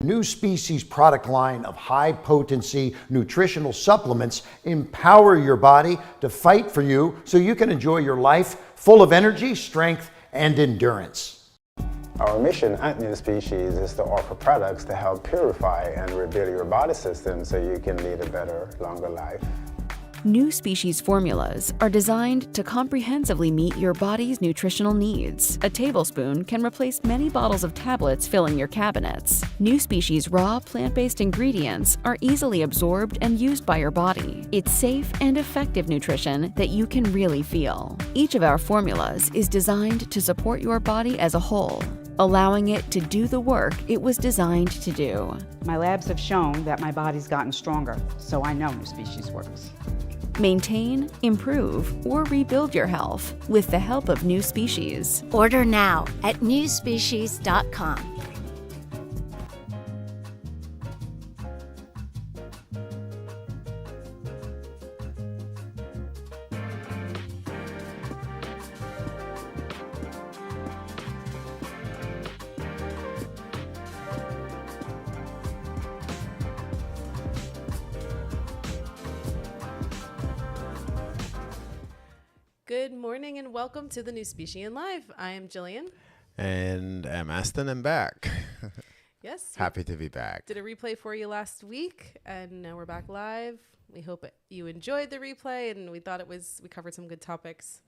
New Species product line of high-potency nutritional supplements empower your body to fight for you so you can enjoy your life full of energy, strength, and endurance. Our mission at NuSpecian is to offer products to help purify and rebuild your body system so you can lead a better, longer life. NuSpecian formulas are designed to comprehensively meet your body's nutritional needs. A tablespoon can replace many bottles of tablets filling your cabinets. NuSpecian raw plant-based ingredients are easily absorbed and used by your body. It's safe and effective nutrition that you can really feel. Each of our formulas is designed to support your body as a whole, allowing it to do the work it was designed to do. My labs have shown that my body's gotten stronger, so I know NuSpecian works. Maintain, improve, or rebuild your health with the help of NuSpecian. Order now at NuSpecian.com. Good morning and welcome to the NuSpecian Live. I am Jillian. And I'm Aston. I'm back. Yes. Happy to be back. Did a replay for you last week and now we're back live. We hope you enjoyed the replay and we thought we covered some good topics.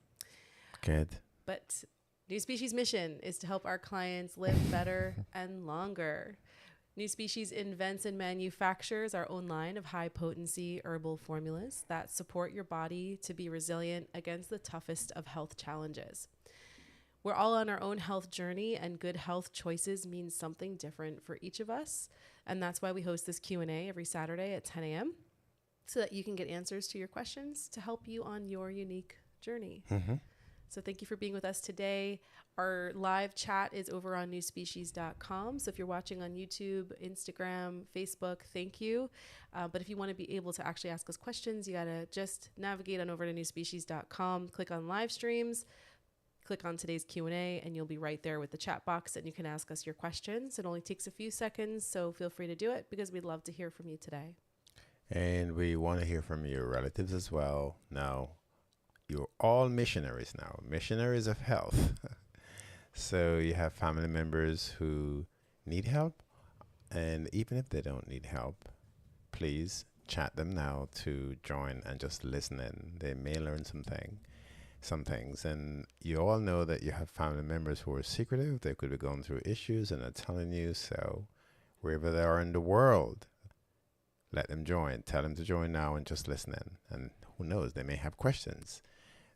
Good. But NuSpecian's mission is to help our clients live better and longer. NuSpecian invents and manufactures our own line of high-potency herbal formulas that support your body to be resilient against the toughest of health challenges. We're all on our own health journey, and good health choices mean something different for each of us. And that's why we host this Q&A every Saturday at 10 a.m. so that you can get answers to your questions to help you on your unique journey. Mm-hmm. So thank you for being with us today. Our live chat is over on NuSpecian.com. So if you're watching on YouTube, Instagram, Facebook, thank you. But if you want to be able to actually ask us questions, you got to just navigate on over to NuSpecian.com, click on live streams, click on today's Q&A, and you'll be right there with the chat box and you can ask us your questions. It only takes a few seconds, so feel free to do it because we'd love to hear from you today. And we want to hear from your relatives as well. Now, you're all missionaries now, missionaries of health. So you have family members who need help. And even if they don't need help, please chat them now to join and just listen in. They may learn some things. And you all know that you have family members who are secretive. They could be going through issues and are telling you. So wherever they are in the world, let them join. Tell them to join now and just listen in. And who knows, they may have questions.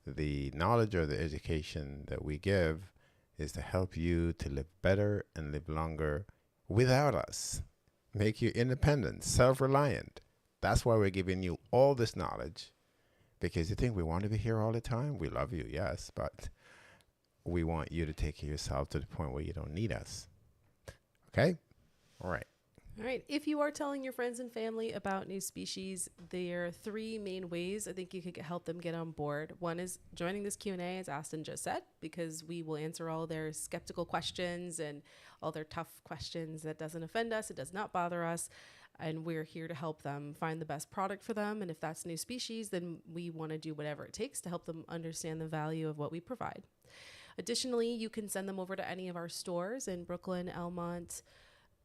The knowledge or the education that we give is to help you to live better and live longer without us. Make you independent, self-reliant. That's why we're giving you all this knowledge. Because you think we want to be here all the time? We love you, yes, but we want you to take care of yourself to the point where you don't need us. Okay? All right. All right. If you are telling your friends and family about NuSpecian, there are three main ways I think you could help them get on board. One is joining this Q&A, as Aston just said, because we will answer all their skeptical questions and all their tough questions. That doesn't offend us. It does not bother us. And we're here to help them find the best product for them. And if that's NuSpecian, then we want to do whatever it takes to help them understand the value of what we provide. Additionally, you can send them over to any of our stores in Brooklyn, Elmont,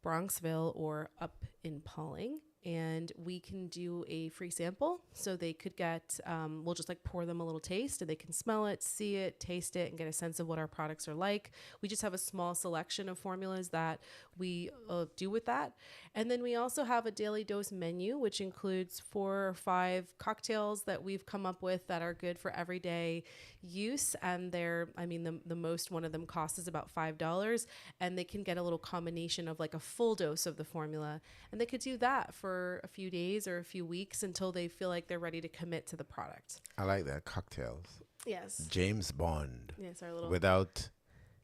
Bronxville, or up in Pawling, and we can do a free sample. So they could get, we'll just like pour them a little taste and they can smell it, see it, taste it, and get a sense of what our products are like. We just have a small selection of formulas that we do with that. And then we also have a daily dose menu, which includes 4 or 5 cocktails that we've come up with that are good for everyday use. And they're, the most one of them costs is about $5, and they can get a little combination of like a full dose of the formula. And they could do that for a few days or a few weeks until they feel like they're ready to commit to the product. I like that. Cocktails. Yes. James Bond. Yes, our little. Without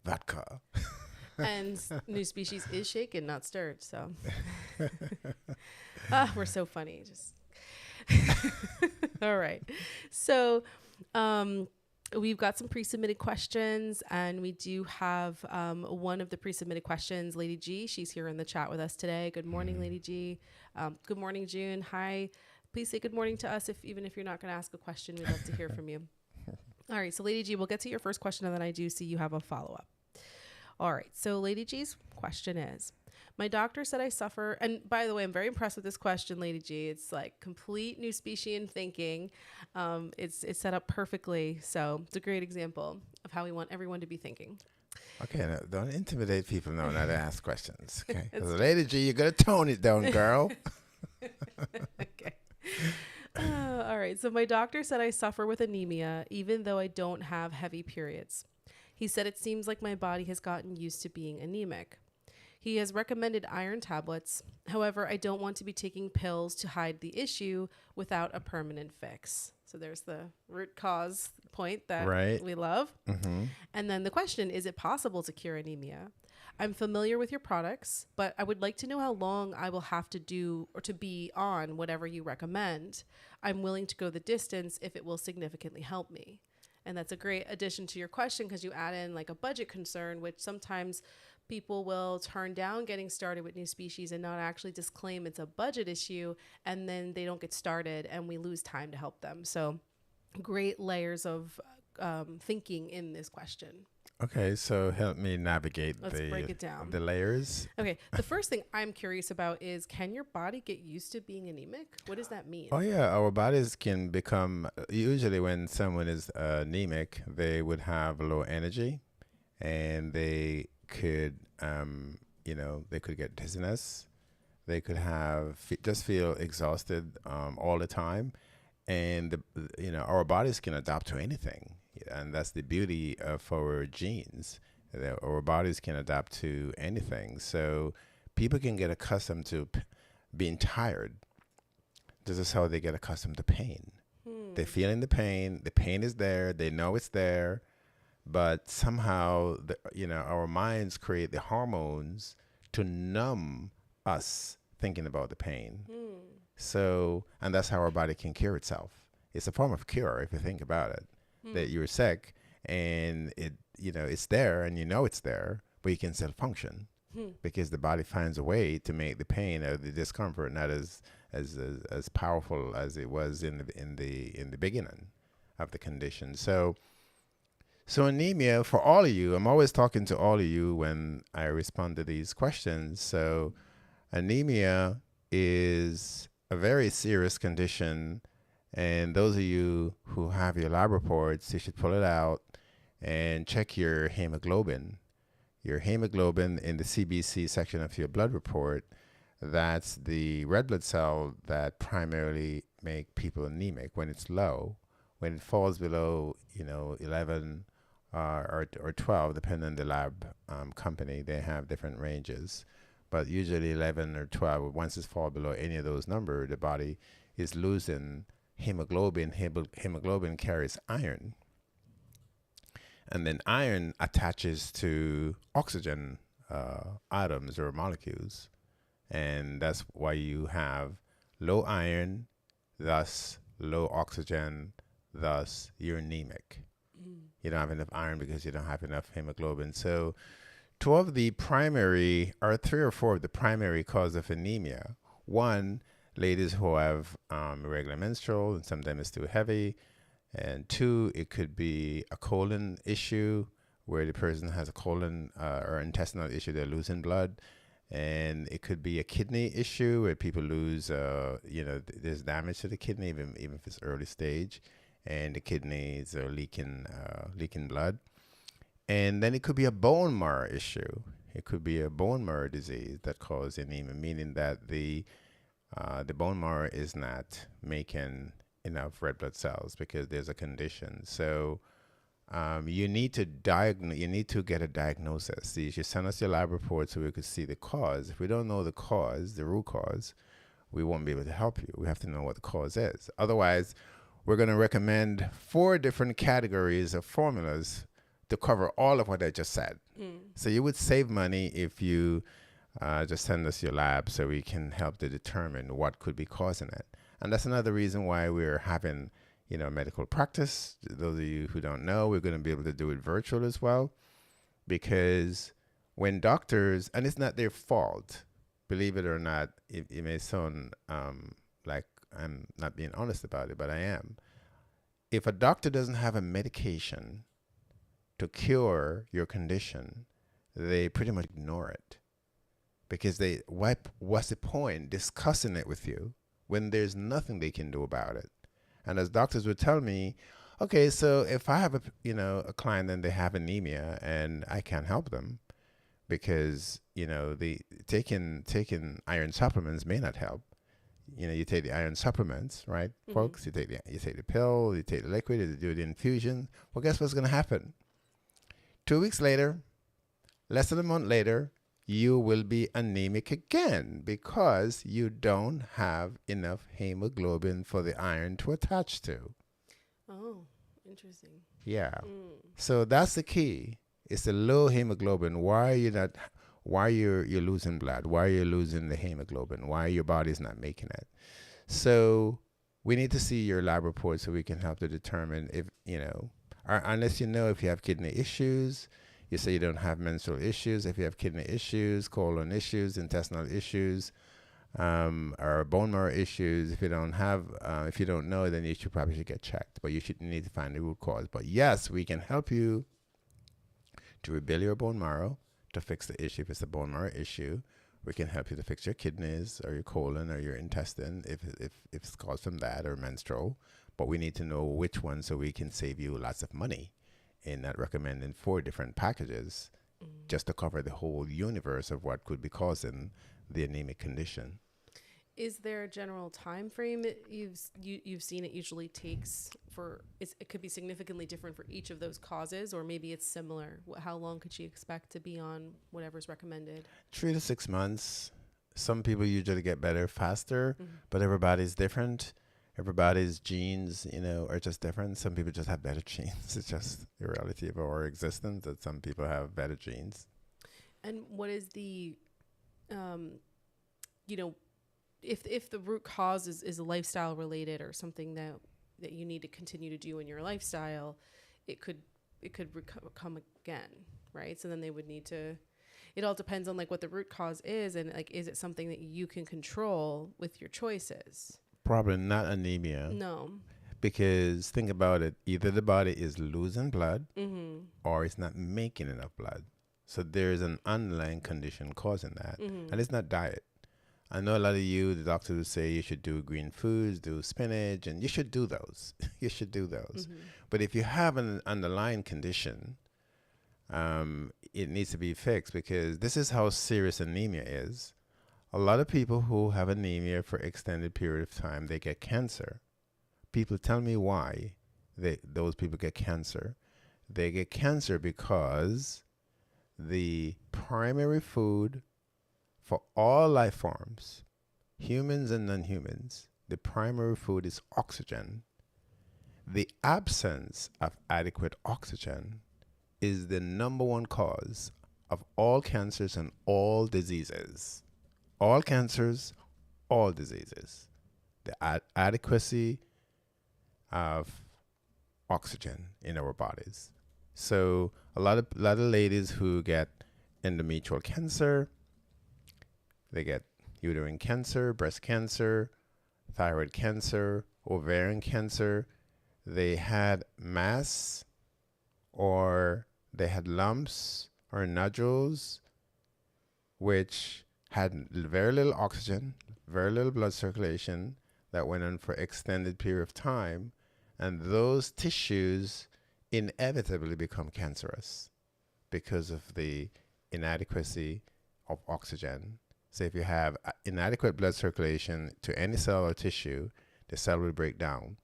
vodka. And NuSpecian is shaken, not stirred. So we're so funny. Just all right. So we've got some pre-submitted questions, and we do have one of the pre-submitted questions, Lady G. She's here in the chat with us today. Good morning, Lady G. Good morning, June. Hi. Please say good morning to us, even if you're not going to ask a question. We'd love to hear from you. All right, so Lady G, we'll get to your first question, and then I do see you have a follow-up. All right, so Lady G's question is, my doctor said I suffer, and by the way, I'm very impressed with this question, Lady G. It's like complete NuSpecian thinking. It's set up perfectly, so it's a great example of how we want everyone to be thinking. Okay, now, don't intimidate people knowing how to ask questions. Okay, Lady G, you got to tone it down, girl. Okay. All right. So my doctor said I suffer with anemia, even though I don't have heavy periods. He said it seems like my body has gotten used to being anemic. He has recommended iron tablets. However, I don't want to be taking pills to hide the issue without a permanent fix. So there's the root cause point that we love. Mm-hmm. And then the question, is it possible to cure anemia? I'm familiar with your products, but I would like to know how long I will have to do or to be on whatever you recommend. I'm willing to go the distance if it will significantly help me. And that's a great addition to your question, because you add in like a budget concern, which sometimes people will turn down getting started with NuSpecian and not actually disclaim it's a budget issue, and then they don't get started and we lose time to help them. So great layers of thinking in this question. Okay, so help me navigate Let's break it down. The layers. Okay, the first thing I'm curious about is, can your body get used to being anemic? What does that mean? Oh yeah, our bodies can become, usually when someone is anemic, they would have low energy, and they could, they could get dizziness. They could have just feel exhausted all the time, and our bodies can adapt to anything. And that's the beauty of our genes. Our bodies can adapt to anything. So people can get accustomed to being tired. This is how they get accustomed to pain. They're feeling the pain is there, they know it's there, but somehow our minds create the hormones to numb us thinking about the pain. So, and that's how our body can cure itself. It's a form of cure if you think about it. That you're sick and it's there and it's there, but you can still function because the body finds a way to make the pain or the discomfort not as powerful as it was in the beginning of the condition. So anemia, for all of you, I'm always talking to all of you when I respond to these questions. So anemia is a very serious condition. And those of you who have your lab reports, you should pull it out and check your hemoglobin. Your hemoglobin in the CBC section of your blood report, that's the red blood cell that primarily make people anemic when it's low. When it falls below, 11 or 12, depending on the lab company, they have different ranges. But usually 11 or 12, once it falls below any of those numbers, the body is losing hemoglobin. Hemoglobin carries iron, and then iron attaches to oxygen atoms or molecules, and that's why you have low iron, thus low oxygen, thus you're anemic. You don't have enough iron because you don't have enough hemoglobin. So 3 or 4 of the primary cause of anemia. One, ladies who have irregular menstrual and sometimes it's too heavy. And 2, it could be a colon issue where the person has a colon or intestinal issue, they're losing blood. And it could be a kidney issue where people lose, there's damage to the kidney, even if it's early stage, and the kidneys are leaking blood. And then it could be a bone marrow issue. It could be a bone marrow disease that causes anemia, meaning that the bone marrow is not making enough red blood cells because there's a condition. So you need to get a diagnosis. You should send us your lab report so we could see the cause. If we don't know the cause, the root cause, we won't be able to help you. We have to know what the cause is. Otherwise, we're going to recommend 4 different categories of formulas to cover all of what I just said. So you would save money if you just send us your lab so we can help to determine what could be causing it. And that's another reason why we're having, medical practice. Those of you who don't know, we're going to be able to do it virtual as well, because when doctors, and it's not their fault, believe it or not, it may sound like I'm not being honest about it, but I am. If a doctor doesn't have a medication to cure your condition, they pretty much ignore it, because what's the point discussing it with you when there's nothing they can do about it? And as doctors would tell me, okay, so if I have a client and they have anemia and I can't help them because the taking iron supplements may not help. You take the iron supplements, right, folks? You take the pill, you take the liquid, you do the infusion. Well, guess what's going to happen? 2 weeks later, less than a month later, you will be anemic again because you don't have enough hemoglobin for the iron to attach to. Oh, interesting. Yeah. So that's the key. It's the low hemoglobin. Why you're losing blood? Why are you losing the hemoglobin? Why your body's not making it? So we need to see your lab report so we can help to determine if, unless if you have kidney issues. You say you don't have menstrual issues. If you have kidney issues, colon issues, intestinal issues, or bone marrow issues, if you don't know, then you probably should get checked. But you need to find the root cause. But yes, we can help you to rebuild your bone marrow, to fix the issue. If it's a bone marrow issue, we can help you to fix your kidneys or your colon or your intestine if it's caused from that, or menstrual. But we need to know which one so we can save you lots of money in not recommending 4 different packages just to cover the whole universe of what could be causing the anemic condition. Is there a general time frame that you've seen it usually takes for? It could be significantly different for each of those causes, or maybe it's similar. How long could she expect to be on whatever's recommended? 3 to 6 months. Some people usually get better faster, but everybody's different. Everybody's genes, are just different. Some people just have better genes. It's just the reality of our existence that some people have better genes. And what is the, if the root cause is lifestyle related or something that you need to continue to do in your lifestyle, it could come again, right? So then they would need to. It all depends on what the root cause is, and is it something that you can control with your choices? Probably not anemia. No. Because think about it, either the body is losing blood or it's not making enough blood. So there's an underlying condition causing that. And it's not diet. I know a lot of the doctors would say you should do green foods, do spinach, and you should do those. You should do those. But if you have an underlying condition, it needs to be fixed, because this is how serious anemia is. A lot of people who have anemia for extended period of time, they get cancer. People tell me why those people get cancer. They get cancer because the primary food for all life forms, humans and non-humans, the primary food is oxygen. The absence of adequate oxygen is the number one cause of all cancers and all diseases. All cancers, all diseases. The adequacy of oxygen in our bodies. So a lot of ladies who get endometrial cancer, they get uterine cancer, breast cancer, thyroid cancer, ovarian cancer. They had mass, or they had lumps or nodules, which had very little oxygen, very little blood circulation, that went on for extended period of time, and those tissues inevitably become cancerous because of the inadequacy of oxygen. So if you have inadequate blood circulation to any cell or tissue, the cell will break down.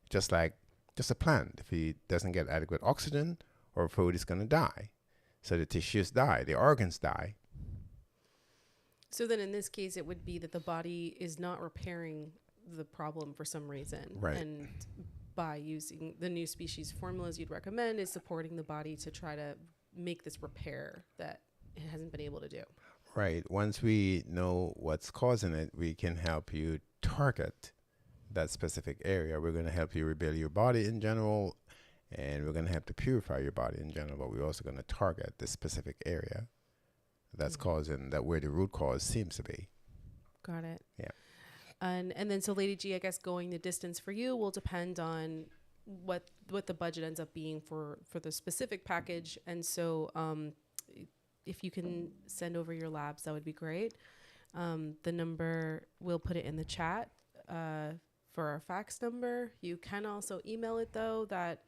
Just like a plant. If it doesn't get adequate oxygen or food, it's going to die. So the tissues die, the organs die. So then in this case, it would be that the body is not repairing the problem for some reason. Right. And by using the NuSpecian formulas you'd recommend is supporting the body to try to make this repair that it hasn't been able to do. Right. Once we know what's causing it, we can help you target that specific area. We're going to help you rebuild your body in general, and we're going to help to purify your body in general, but we're also going to target this specific area that's causing that, where the root cause seems to be. Got it. Yeah. And then so Lady G, I guess going the distance for you will depend on what the budget ends up being for the specific package. And so if you can send over your labs, that would be great. The number, we'll put it in the chat for our fax number. You can also email it though, that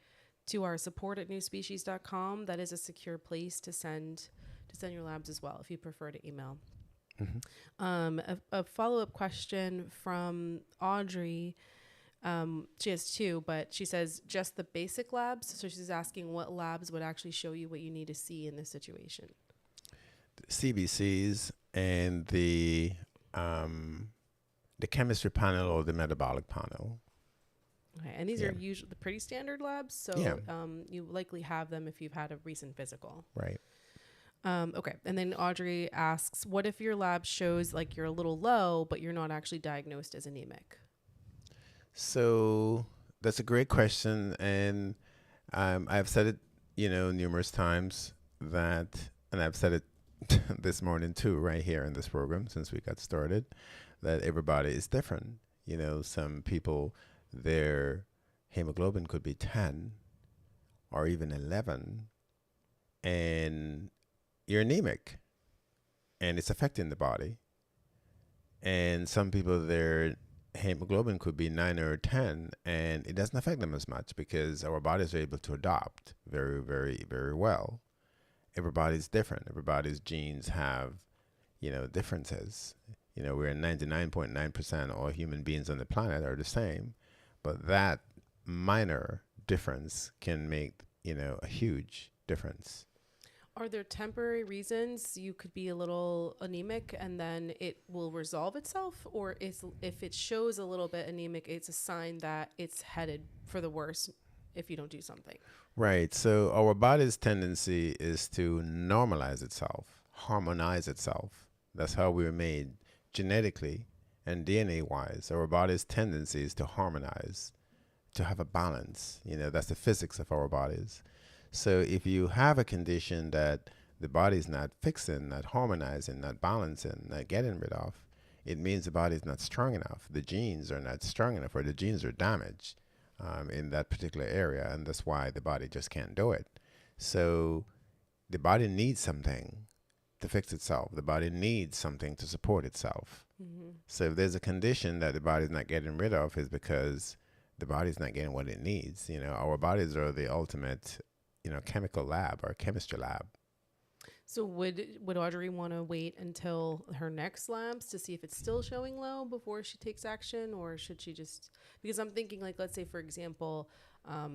to our support@newspecies.com. That is a secure place to send your labs as well, if you prefer to email. A follow-up question from Audrey. She has two, but she says just the basic labs. So she's asking what labs would actually show you what you need to see in this situation. CBCs and the chemistry panel or the metabolic panel. Okay, and these are usually the pretty standard labs, so you likely have them if you've had a recent physical. Right. Okay, and then Audrey asks, what if your lab shows like you're a little low, but you're not actually diagnosed as anemic? So that's a great question, and I've said it, numerous times that, and I've said it this morning too, right here in this program since we got started, that everybody is different. Some people, their hemoglobin could be 10 or even 11, and you're anemic, and it's affecting the body. And some people, their hemoglobin could be 9 or 10, and it doesn't affect them as much because our bodies are able to adapt very, very, very well. Everybody's different. Everybody's genes have, differences. We're 99.9% all human beings on the planet are the same, but that minor difference can make, a huge difference. Are there temporary reasons you could be a little anemic and then it will resolve itself? Or if it shows a little bit anemic, it's a sign that it's headed for the worse if you don't do something? Right. So our body's tendency is to normalize itself, harmonize itself. That's how we were made genetically and DNA-wise. Our body's tendency is to harmonize, to have a balance. That's the physics of our bodies. So if you have a condition that the body's not fixing, not harmonizing, not balancing, not getting rid of, it means the body's not strong enough. The genes are not strong enough, or the genes are damaged in that particular area, and that's why the body just can't do it. So the body needs something to fix itself. The body needs something to support itself. Mm-hmm. So if there's a condition that the body's not getting rid of, is because the body's not getting what it needs. Our bodies are the ultimate chemical lab or chemistry lab. So would Audrey want to wait until her next labs to see if it's still showing low before she takes action, or should she just? Because I'm thinking, like, let's say for example, I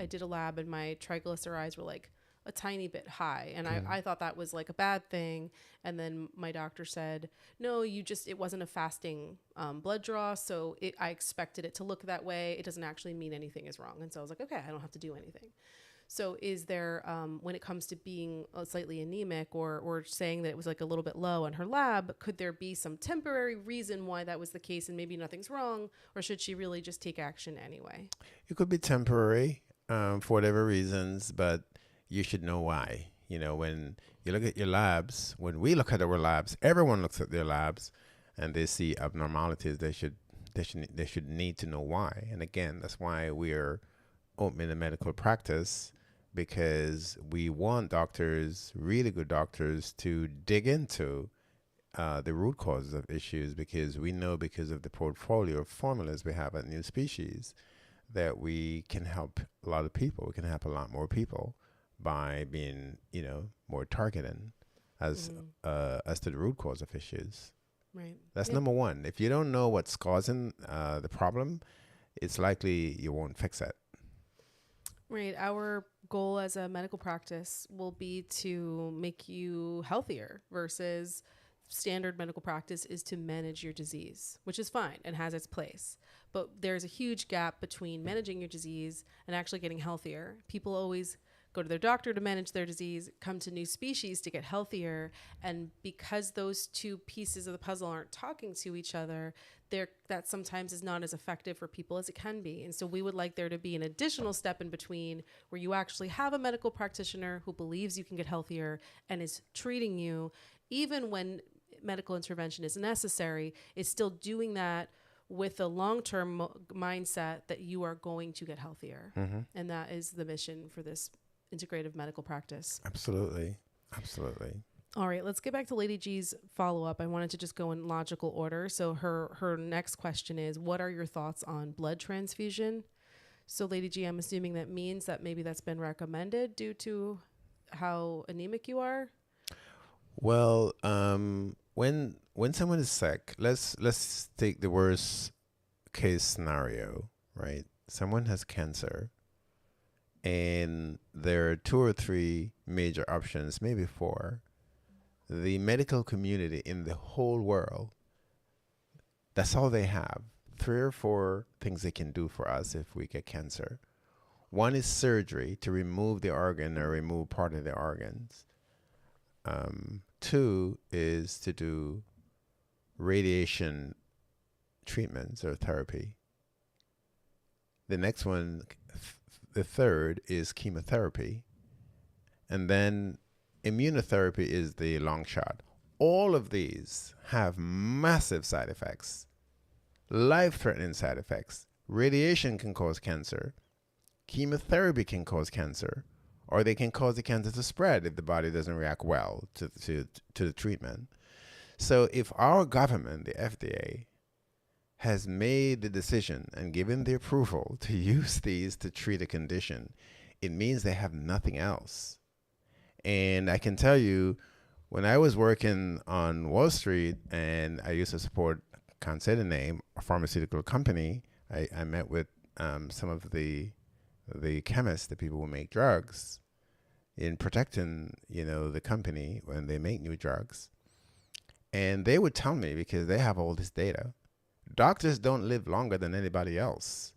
did a lab and my triglycerides were like a tiny bit high, and I thought that was like a bad thing, and then my doctor said, no, it wasn't a fasting blood draw, so I expected it to look that way. It doesn't actually mean anything is wrong. And so I was like, okay, I don't have to do anything. So is there, when it comes to being slightly anemic or saying that it was like a little bit low on her lab, could there be some temporary reason why that was the case and maybe nothing's wrong, or should she really just take action anyway? It could be temporary for whatever reasons, but you should know why. When you look at your labs, when we look at our labs, everyone looks at their labs and they see abnormalities. They should need to know why. And again, that's why we're opening a medical practice, because we want doctors, really good doctors, to dig into the root causes of issues, because we know, because of the portfolio of formulas we have at NuSpecian, that we can help a lot of people. We can help a lot more people by being, more targeted as to the root cause of issues. Right. That's number one. If you don't know what's causing the problem, it's likely you won't fix it. Right. Our goal as a medical practice will be to make you healthier, versus standard medical practice is to manage your disease, which is fine and has its place. But there's a huge gap between managing your disease and actually getting healthier. People always go to their doctor to manage their disease, come to NuSpecian to get healthier. And because those two pieces of the puzzle aren't talking to each other, that sometimes is not as effective for people as it can be. And so we would like there to be an additional step in between where you actually have a medical practitioner who believes you can get healthier and is treating you, even when medical intervention is necessary, is still doing that with a long-term mindset that you are going to get healthier. And that is the mission for this integrative medical practice. Absolutely. Absolutely. All right, let's get back to Lady G's follow-up. I wanted to just go in logical order. So her next question is, what are your thoughts on blood transfusion? So Lady G, I'm assuming that means that maybe that's been recommended due to how anemic you are? Well, when someone is sick, let's take the worst case scenario, right? Someone has cancer, and there are 2 or 3 major options, maybe 4. The medical community in the whole world, that's all they have. 3 or 4 things they can do for us if we get cancer. One is surgery to remove the organ or remove part of the organs. 2 is to do radiation treatments or therapy. The next one, the third, is chemotherapy. And then immunotherapy is the long shot. All of these have massive side effects, life-threatening side effects. Radiation can cause cancer. Chemotherapy can cause cancer, or they can cause the cancer to spread if the body doesn't react well to the treatment. So if our government, the FDA, has made the decision and given the approval to use these to treat a condition, it means they have nothing else. And I can tell you, when I was working on Wall Street and I used to support, can't say the name, a pharmaceutical company, I met with some of the chemists, the people who make drugs, in protecting, the company when they make new drugs. And they would tell me, because they have all this data, doctors don't live longer than anybody else.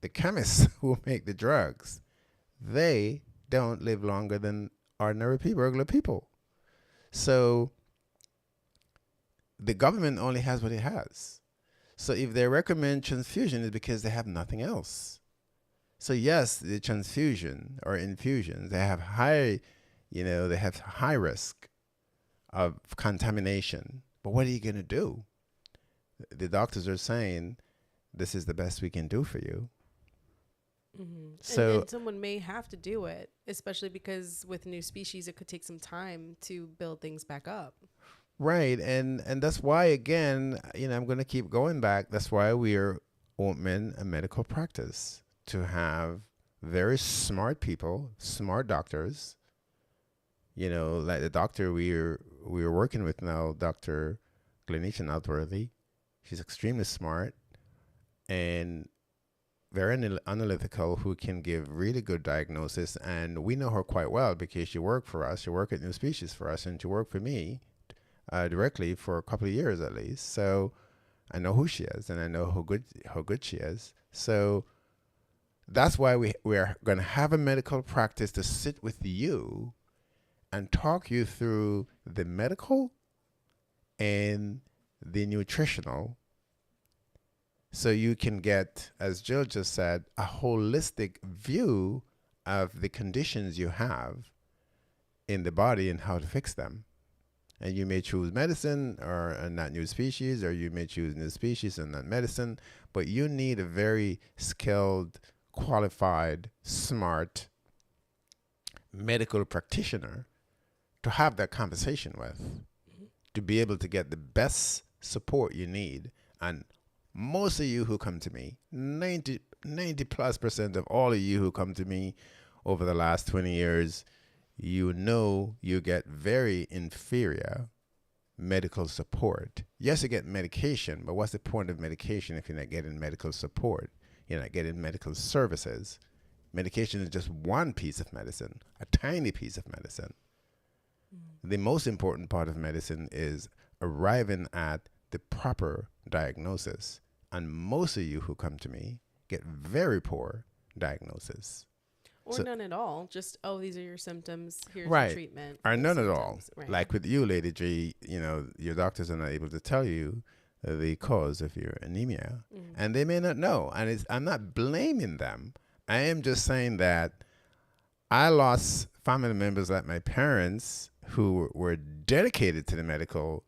The chemists who make the drugs, they don't live longer than ordinary people, regular people. So the government only has what it has. So if they recommend transfusion, it's because they have nothing else. So yes, the transfusion or infusions, they have high risk of contamination. But what are you going to do? The doctors are saying, this is the best we can do for you. Mm-hmm. So and someone may have to do it, especially because with NuSpecian, it could take some time to build things back up. Right. And that's why, again, I'm going to keep going back. That's why we are opening a medical practice, to have very smart people, smart doctors, like the doctor we are working with now, Dr. Glenisha Outworthy. She's extremely smart and very analytical, who can give really good diagnosis. And we know her quite well because she worked for us. She worked at NuSpecian for us, and she worked for me directly for a couple of years at least. So I know who she is, and I know how good she is. So that's why we are going to have a medical practice to sit with you and talk you through the medical and the nutritional, so you can get, as Jill just said, a holistic view of the conditions you have in the body and how to fix them. And you may choose medicine or not NuSpecian, or you may choose NuSpecian and not medicine, but you need a very skilled, qualified, smart medical practitioner to have that conversation with, to be able to get the best support you need. And most of you who come to me, 90+% of all of you who come to me over the last 20 years, you get very inferior medical support. Yes, you get medication, but what's the point of medication if you're not getting medical support? You're not getting medical services. Medication is just one piece of medicine, a tiny piece of medicine. The most important part of medicine is arriving at the proper diagnosis. And most of you who come to me get very poor diagnosis. Or So- none at all. Just, oh, these are your symptoms. Here's Right. your treatment. Or for the none at all. symptoms. Right. Like with you, Lady G, your doctors are not able to tell you the cause of your anemia, and they may not know. And I'm not blaming them. I am just saying that I lost family members like my parents who were dedicated to the medical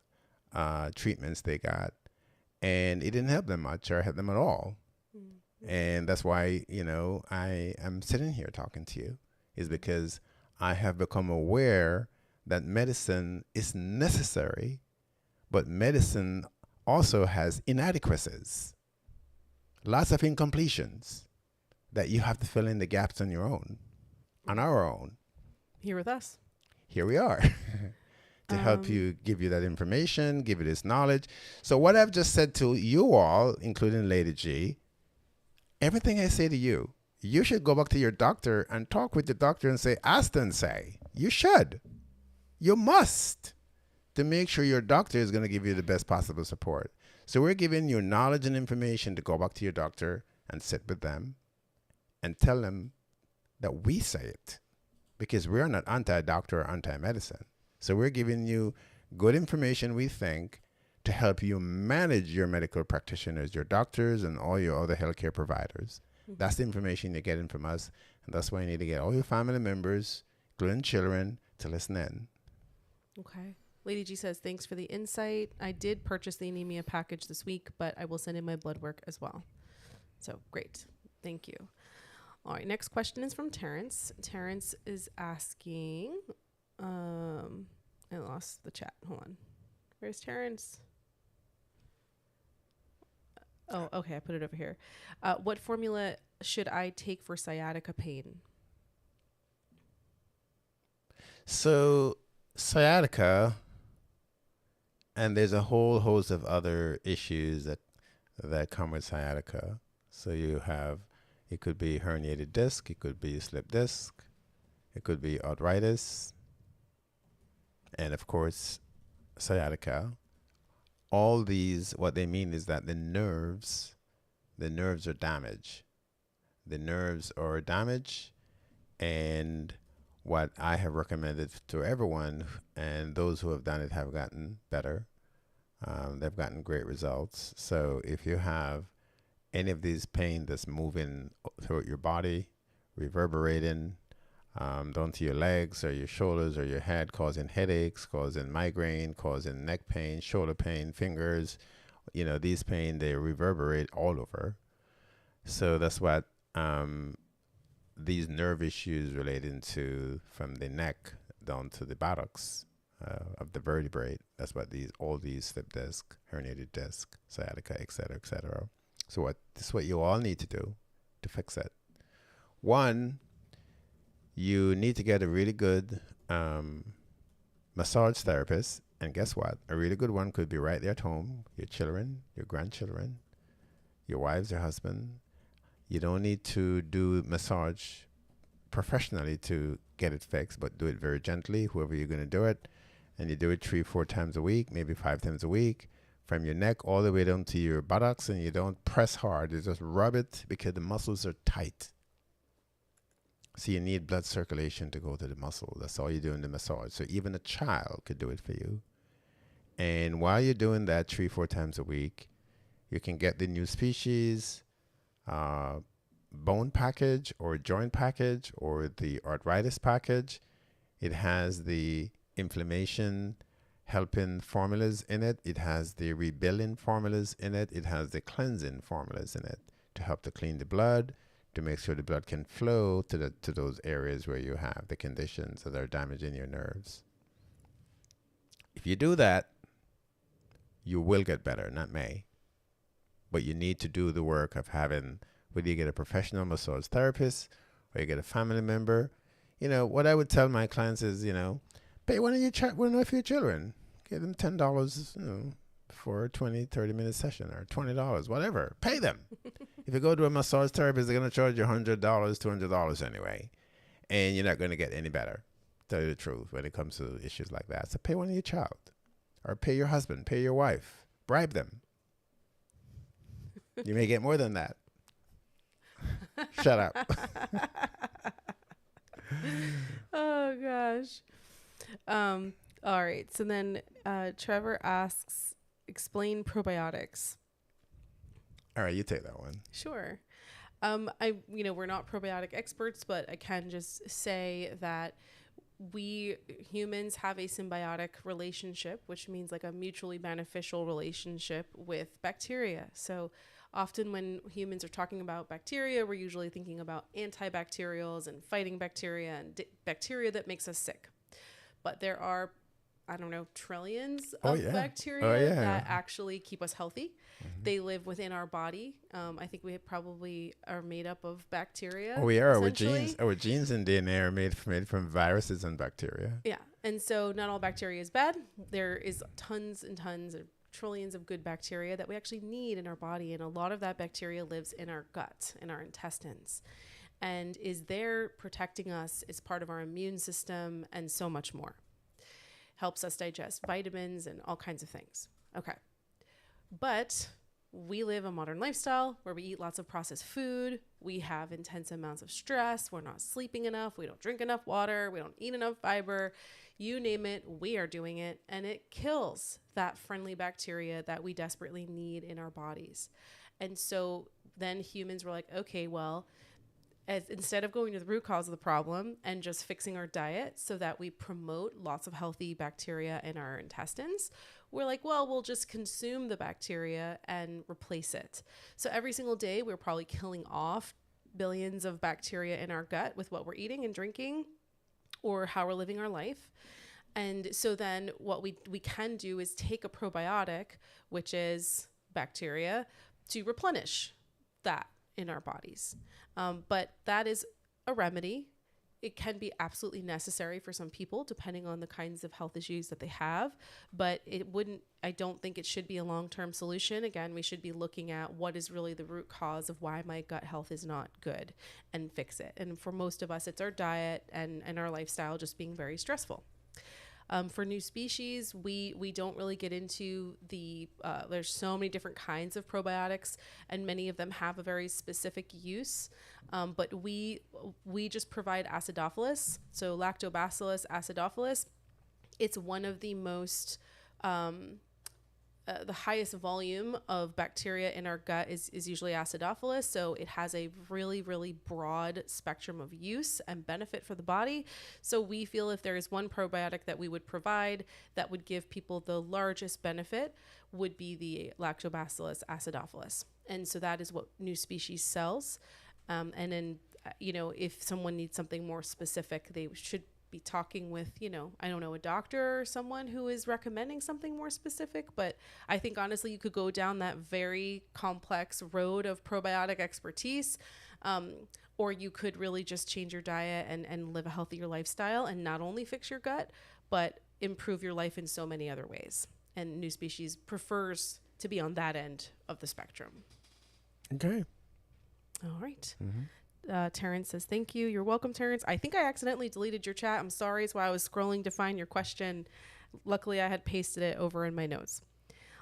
treatments they got, and it didn't help them much or help them at all. And that's why, I am sitting here talking to you, is because I have become aware that medicine is necessary, but medicine also has inadequacies, lots of incompletions that you have to fill in the gaps on your own, on our own. Here with us. Here we are to help you, give you that information, give you this knowledge. So what I've just said to you all, including Lady G, everything I say to you, you should go back to your doctor and talk with the doctor and say, Aston say. You should. You must, to make sure your doctor is going to give you the best possible support. So we're giving you knowledge and information to go back to your doctor and sit with them and tell them that we say it, because we're not anti-doctor or anti-medicine. So we're giving you good information, we think, to help you manage your medical practitioners, your doctors, and all your other healthcare providers. That's the information you're getting from us, and that's why you need to get all your family members, including children, to listen in. Okay. Lady G says, thanks for the insight. I did purchase the anemia package this week, but I will send in my blood work as well. So great. Thank you. All right. Next question is from Terrence. Terrence is asking, I lost the chat. Hold on. Where's Terrence? Oh, okay. I put it over here. What formula should I take for sciatica pain? So sciatica, and there's a whole host of other issues that come with sciatica. So it could be herniated disc, it could be slip disc, it could be arthritis, and of course, sciatica. All these, what they mean is that the nerves are damaged. The nerves are damaged, and what I have recommended to everyone, and those who have done it have gotten better. They've gotten great results. So if you have any of these pain that's moving throughout your body, reverberating down to your legs or your shoulders or your head, causing headaches, causing migraine, causing neck pain, shoulder pain, fingers, these pain, they reverberate all over. So that's what these nerve issues relating to from the neck down to the buttocks of the vertebrae. That's what all these slip disc, herniated disc, sciatica, etc., etc. So this is what you all need to do to fix it. One, you need to get a really good massage therapist, and guess what? A really good one could be right there at home. Your children, your grandchildren, your wives, your husband. You don't need to do massage professionally to get it fixed, but do it very gently, whoever you're going to do it. And you do it 3-4 times a week, maybe 5 times a week, from your neck all the way down to your buttocks, and you don't press hard. You just rub it because the muscles are tight. So you need blood circulation to go to the muscle. That's all you do in the massage. So even a child could do it for you. And while you're doing that 3-4 times a week, you can get the NuSpecian bone package or joint package or the arthritis package. It has the inflammation helping formulas in it. It has the rebuilding formulas in it. It has the cleansing formulas in it to help to clean the blood, to make sure the blood can flow to those areas where you have the conditions that are damaging your nerves. If you do that, you will get better, not may. But you need to do the work of having, whether you get a professional massage therapist or you get a family member. What I would tell my clients is, pay one of your children. Give them $10, for a 20-30 minute session, or $20, whatever. Pay them. If you go to a massage therapist, they're going to charge you $100, $200 anyway. And you're not going to get any better, tell you the truth, when it comes to issues like that. So pay one of your child, or pay your husband, pay your wife. Bribe them. You may get more than that. Shut up. Oh gosh. All right. So then Trevor asks, explain probiotics. All right, you take that one. Sure. We're not probiotic experts, but I can just say that we humans have a symbiotic relationship, which means like a mutually beneficial relationship with bacteria. So often when humans are talking about bacteria, we're usually thinking about antibacterials and fighting bacteria and bacteria that makes us sick. But there are, I don't know, trillions of bacteria that actually keep us healthy. They live within our body. I think we probably are made up of bacteria. Oh, we are. Our genes and DNA are made from viruses and bacteria. Yeah. And so not all bacteria is bad. There is tons and tons of trillions of good bacteria that we actually need in our body. And a lot of that bacteria lives in our gut, in our intestines, and is there protecting us, is part of our immune system, and so much more. Helps us digest vitamins and all kinds of things. Okay. But we live a modern lifestyle where we eat lots of processed food. We have intense amounts of stress. We're not sleeping enough. We don't drink enough water. We don't eat enough fiber. You name it, we are doing it. And it kills that friendly bacteria that we desperately need in our bodies. And so then humans were like, okay, well, instead of going to the root cause of the problem and just fixing our diet so that we promote lots of healthy bacteria in our intestines, we're like, well, we'll just consume the bacteria and replace it. So every single day, we're probably killing off billions of bacteria in our gut with what we're eating and drinking or how we're living our life. And so then what we can do is take a probiotic, which is bacteria, to replenish that in our bodies. But that is a remedy. It can be absolutely necessary for some people, depending on the kinds of health issues that they have. But I don't think it should be a long-term solution. Again, we should be looking at what is really the root cause of why my gut health is not good and fix it. And for most of us, it's our diet and our lifestyle just being very stressful. For NuSpecian, we don't really get into there's so many different kinds of probiotics, and many of them have a very specific use. But we just provide acidophilus. So Lactobacillus acidophilus, it's one of the most, the highest volume of bacteria in our gut is usually acidophilus. So it has a really, really broad spectrum of use and benefit for the body. So we feel if there is one probiotic that we would provide that would give people the largest benefit would be the Lactobacillus acidophilus. And so that is what NuSpecian sells. And then, if someone needs something more specific, they should be talking with, I don't know, a doctor or someone who is recommending something more specific. But I think honestly, you could go down that very complex road of probiotic expertise, or you could really just change your diet and live a healthier lifestyle and not only fix your gut, but improve your life in so many other ways. And NuSpecian prefers to be on that end of the spectrum. Okay. All right. Terrence says, thank you. You're welcome, Terrence. I think I accidentally deleted your chat. I'm sorry. It's why I was scrolling to find your question. Luckily, I had pasted it over in my notes.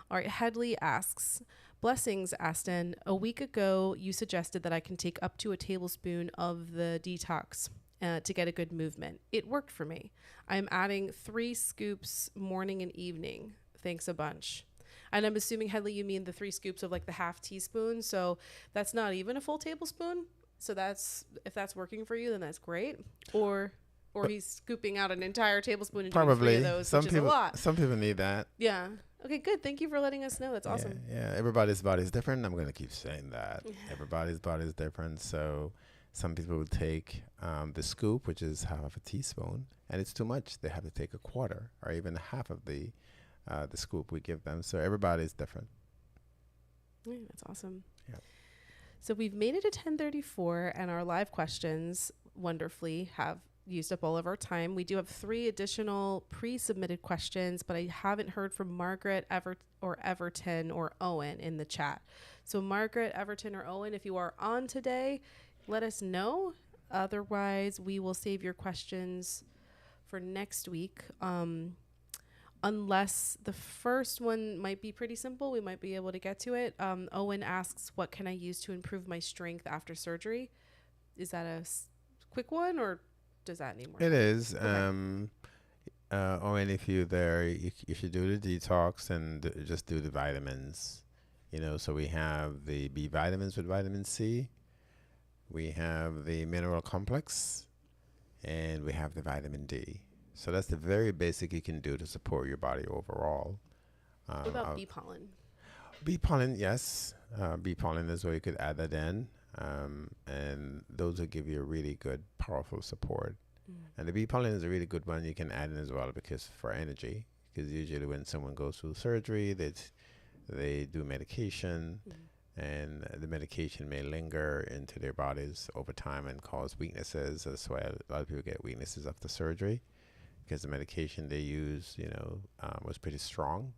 All right. Headley asks, blessings, Aston. A week ago, you suggested that I can take up to a tablespoon of the detox to get a good movement. It worked for me. I'm adding 3 scoops morning and evening. Thanks a bunch. And I'm assuming, Headley, you mean the 3 scoops of like the half teaspoon. So that's not even a full tablespoon. So if that's working for you, then that's great. Or he's scooping out an entire tablespoon and doing 3 of those, which is a lot. Some people need that. Yeah. Okay, good. Thank you for letting us know. That's awesome. Yeah. Everybody's body is different. I'm going to keep saying that. Everybody's body is different. So some people will take the scoop, which is half a teaspoon, and it's too much. They have to take a quarter or even half of the scoop we give them. So everybody's different. Yeah, that's awesome. Yeah. So we've made it to 10:34, and our live questions wonderfully have used up all of our time. We do have 3 additional pre-submitted questions, but I haven't heard from Margaret, Everton, or Owen in the chat. So Margaret, Everton, or Owen, if you are on today, let us know. Otherwise, we will save your questions for next week. Unless the first one might be pretty simple, we might be able to get to it. Owen asks, what can I use to improve my strength after surgery? Is that a quick one or does that need more It time? is. Or and if you're there, you should do the detox and just do the vitamins. So we have the B vitamins with vitamin C. We have the mineral complex, and we have the vitamin D. So that's the very basic you can do to support your body overall. What about bee pollen? Bee pollen, yes. Bee pollen is where you could add that in. And those will give you a really good, powerful support. And the bee pollen is a really good one you can add in as well because for energy. Because usually when someone goes through surgery, they do medication, and the medication may linger into their bodies over time and cause weaknesses. That's why a lot of people get weaknesses after surgery because the medication they use, was pretty strong.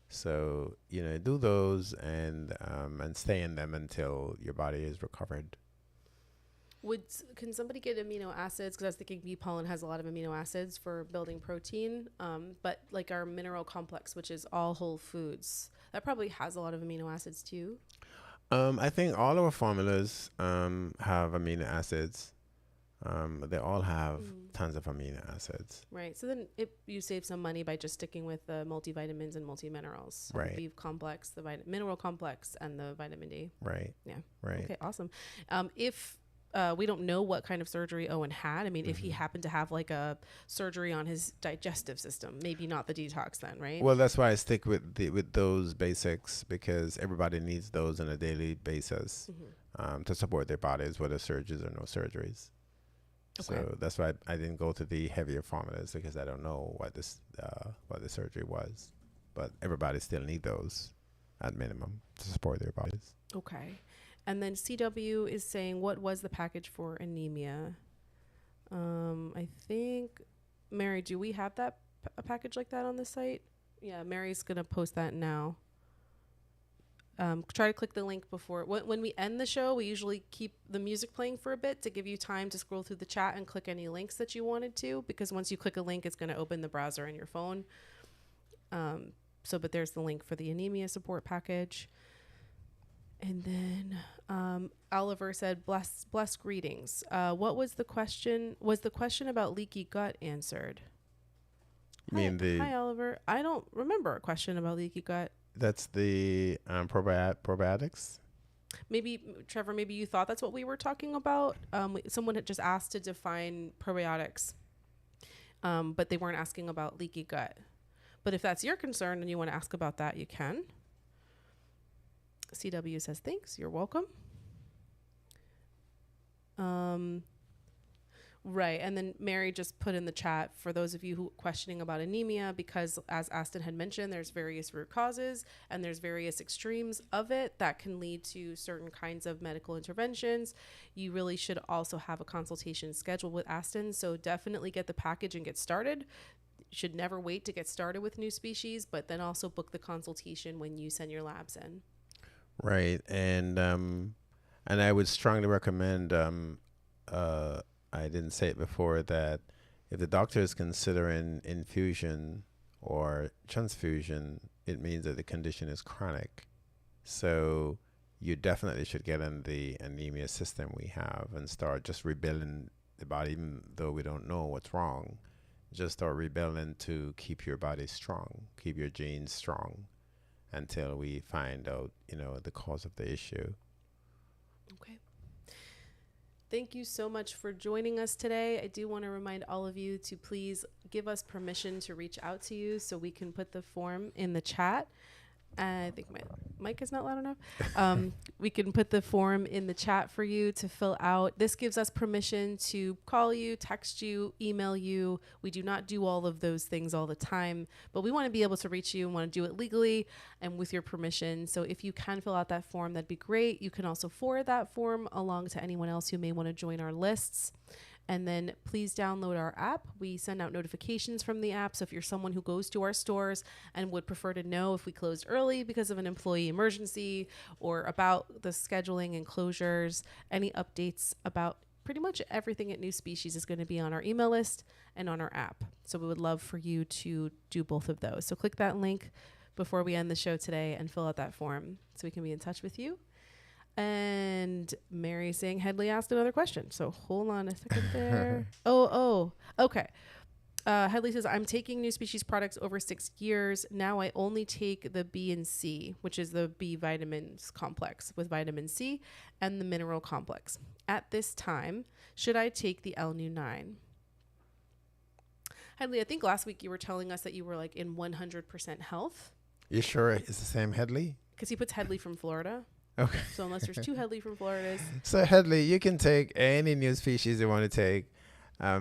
So, do those and stay in them until your body is recovered. Can somebody get amino acids? Because I was thinking bee pollen has a lot of amino acids for building protein, but like our mineral complex, which is all whole foods, that probably has a lot of amino acids too. I think all of our formulas have amino acids. They all have tons of amino acids. Right. So then you save some money by just sticking with the multivitamins and multiminerals. Right. The B complex, the mineral complex, and the vitamin D. Right. Yeah. Right. Okay, awesome. If we don't know what kind of surgery Owen had. I mean, if he happened to have like a surgery on his digestive system, maybe not the detox then, right? Well, that's why I stick with those basics because everybody needs those on a daily basis to support their bodies, whether surgeries or no surgeries. Okay. So that's why I didn't go to the heavier formulas because I don't know what the surgery was, but everybody still need those at minimum to support their bodies. Okay. And then CW is saying, what was the package for anemia? I think, Mary, do we have a package like that on the site? Yeah, Mary's going to post that now. Try to click the link before. When we end the show, we usually keep the music playing for a bit to give you time to scroll through the chat and click any links that you wanted to, because once you click a link, it's going to open the browser in your phone. But there's the link for the anemia support package. And then Oliver said, bless greetings. What was the question? Was the question about leaky gut answered? Hi, Oliver. I don't remember a question about leaky gut. That's the probiotics? Maybe, Trevor, maybe you thought that's what we were talking about. Someone had just asked to define probiotics, but they weren't asking about leaky gut. But if that's your concern and you want to ask about that, you can. CW says, thanks, you're welcome. Right, and then Mary just put in the chat, for those of you who questioning about anemia, because as Aston had mentioned, there's various root causes and there's various extremes of it that can lead to certain kinds of medical interventions. You really should also have a consultation scheduled with Aston, so definitely get the package and get started. Should never wait to get started with NuSpecian, but then also book the consultation when you send your labs in. Right, and I would strongly recommend. I didn't say it before that if the doctor is considering infusion or transfusion, it means that the condition is chronic. So you definitely should get in the anemia system we have and start just rebuilding the body, even though we don't know what's wrong. Just start rebuilding to keep your body strong, keep your genes strong until we find out, the cause of the issue. Okay. Thank you so much for joining us today. I do want to remind all of you to please give us permission to reach out to you so we can put the form in the chat. I think my mic is not loud enough. We can put the form in the chat for you to fill out. This gives us permission to call you, text you, email you. We do not do all of those things all the time, but we want to be able to reach you and want to do it legally and with your permission. So if you can fill out that form, that'd be great. You can also forward that form along to anyone else who may want to join our lists. And then please download our app. We send out notifications from the app. So if you're someone who goes to our stores and would prefer to know if we closed early because of an employee emergency or about the scheduling and closures, any updates about pretty much everything at NuSpecian is going to be on our email list and on our app. So we would love for you to do both of those. So click that link before we end the show today and fill out that form so we can be in touch with you. And Mary saying Headley asked another question. So hold on a second there. Okay. Headley says, I'm taking NuSpecian products over 6 years. Now I only take the B and C, which is the B vitamins complex with vitamin C and the mineral complex. At this time, should I take the L-Nu9? Headley, I think last week you were telling us that you were like in 100% health. You sure it's the same Headley? Because he puts Headley from Florida. Okay. So unless there's two Headley from Floridas. So Headley, you can take any new species you want to take.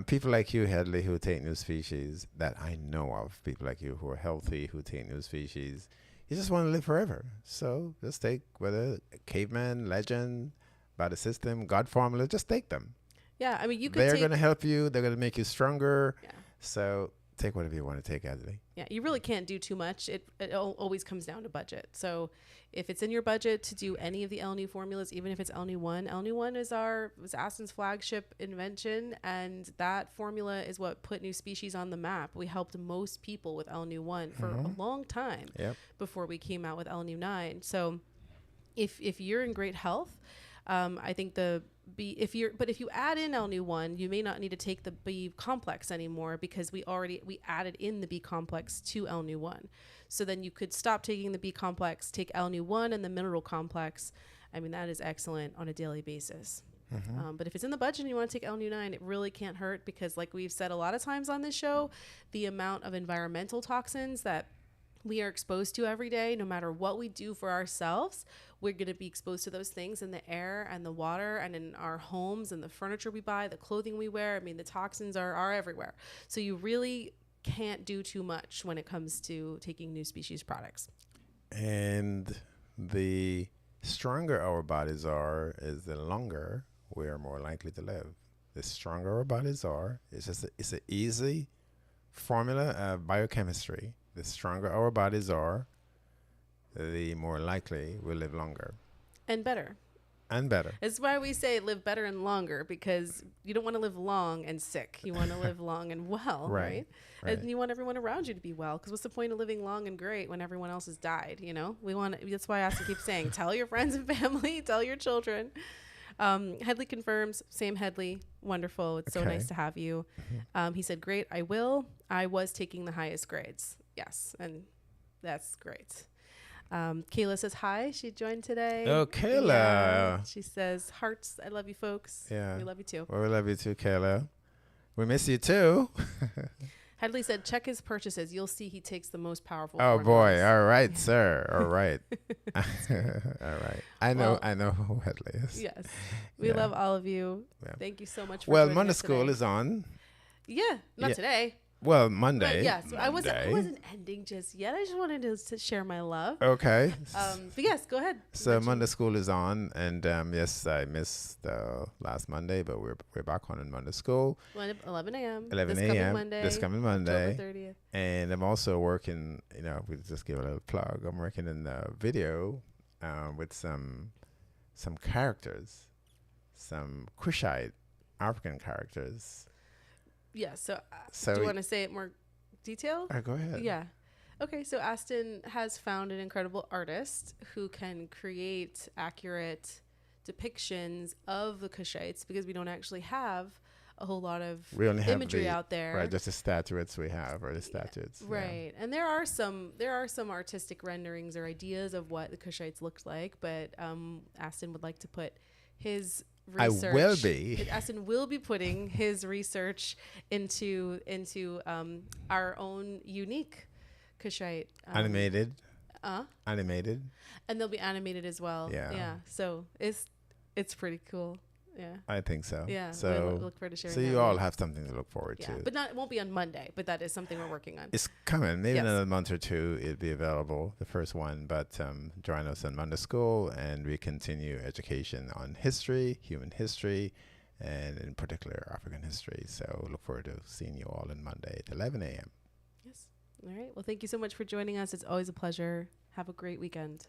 People like you, Headley, who take new species that I know of, people like you who are healthy, who take new species, you just want to live forever. So just take whether caveman, legend, by the system, God formula, just take them. Yeah, I mean, you could They're going to help you. They're going to make you stronger. Yeah. So take whatever you want to take, Headley. Yeah, you really can't do too much. It always comes down to budget. So if it's in your budget to do any of the L-Nu formulas, even if it's L-Nu1, L-Nu1 was Aston's flagship invention, and that formula is what put NuSpecian on the map. We helped most people with L-Nu1 for a long time before we came out with L-Nu9. So if you're in great health, I think if you add in L-Nu1, you may not need to take the B complex anymore because we added in the B complex to L-Nu1. So then you could stop taking the B complex, take L-Nu1 and the mineral complex. I mean, that is excellent on a daily basis. But if it's in the budget and you want to take L-Nu9, it really can't hurt because, like we've said a lot of times on this show, the amount of environmental toxins that we are exposed to every day, no matter what we do for ourselves, we're going to be exposed to those things in the air and the water and in our homes and the furniture we buy, the clothing we wear. I mean, the toxins are everywhere. So you really can't do too much when it comes to taking NuSpecian products. And the stronger our bodies are, is the longer we are more likely to live. The stronger our bodies are, it's an easy formula of biochemistry. The stronger our bodies are, the more likely we'll live longer. And better. And better. It's why we say live better and longer, because you don't want to live long and sick. You want to live long and well, right? And you want everyone around you to be well, because what's the point of living long and great when everyone else has died, you know? That's why I have to keep saying, tell your friends and family, tell your children. Headley confirms, same Headley, wonderful. It's so nice to have you. He said, great, I will. I was taking the highest grades. Yes, and that's great. Kayla says hi. She joined today. Oh, Kayla. Yeah. She says, hearts, I love you folks. Yeah. We love you too. Well, we love you too, Kayla. We miss you too. Headley said, check his purchases. You'll see he takes the most powerful. Oh, boy. formulas. All right, sir. All right. All right. I know who Headley is. Yes. We love all of you. Yeah. Thank you so much for Well, joining Monday us school today. is on. Yeah, not today. Well, But Monday. yes, I Monday. wasn't ending just yet. I just wanted to share my love. Okay. But yes, go ahead. So Mention- Monday school is on, and yes, I missed last Monday, but we're back on Monday school. 11 a.m. 11 this coming a.m. Monday. This coming Monday. October 30th. And I'm also working, we just give a little plug. I'm working in the video with some characters, some Kushite African characters. Yeah. So So do you want to say it more detailed? Go ahead. Yeah. Okay. So Aston has found an incredible artist who can create accurate depictions of the Kushites, because we don't actually have a whole lot of We only have imagery out there. Right, just the statuettes we have, or the statuettes. yeah. Right. And there are some artistic renderings or ideas of what the Kushites looked like, but Aston would like to put his research. I will be. Aston will be putting his research into our own unique Kushite Animated. Animated. and they'll be animated as well. Yeah. Yeah. So it's pretty cool. Yeah. I think so. Yeah. So we look forward to sharing. So that you with all have something to look forward Yeah. to. But it won't be on Monday, but that is something we're working on. It's coming. Maybe Yes. in another month or two, it'll be available, the first one. But join us on Monday School, and we continue education on history, human history, and in particular, African history. So look forward to seeing you all on Monday at 11 a.m. Yes. All right. Well, thank you so much for joining us. It's always a pleasure. Have a great weekend.